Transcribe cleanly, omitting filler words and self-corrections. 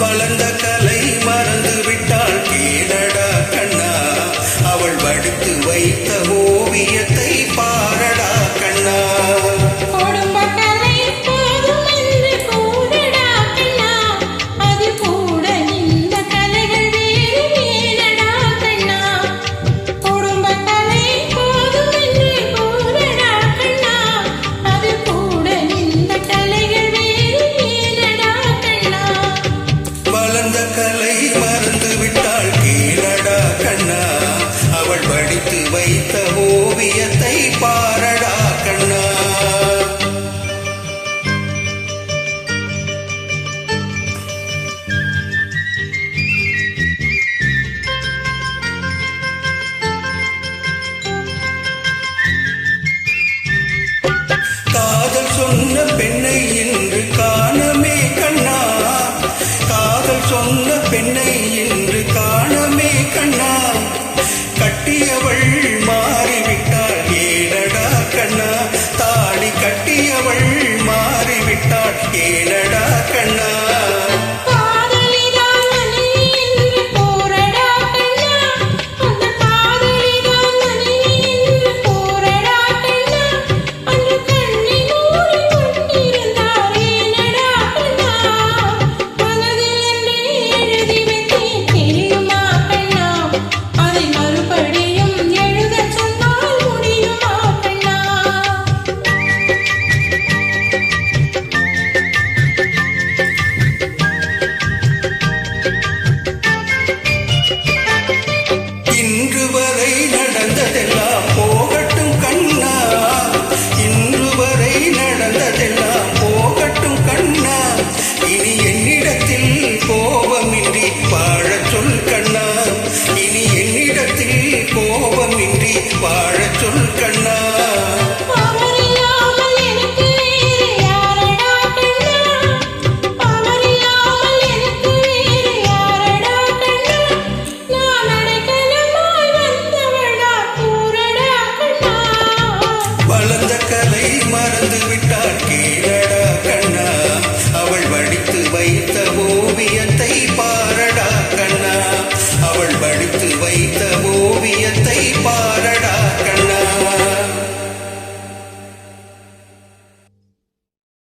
வளர்ந்த கலை மறந்து விட்டாள் கேளடா கண்ணா அவள் வடித்து வைத்த ஓவியத்தை பாரடா கண்ணா கலை மறந்து விட்டாள் கீழடா கண்ணா அவள் வடித்து வைத்த ஓவியத்தை பாரடா கண்ணா காதல் சொன்ன பெண்ணை இன்று காணமே கண்ணா காதல் சொன்ன பெண்ணை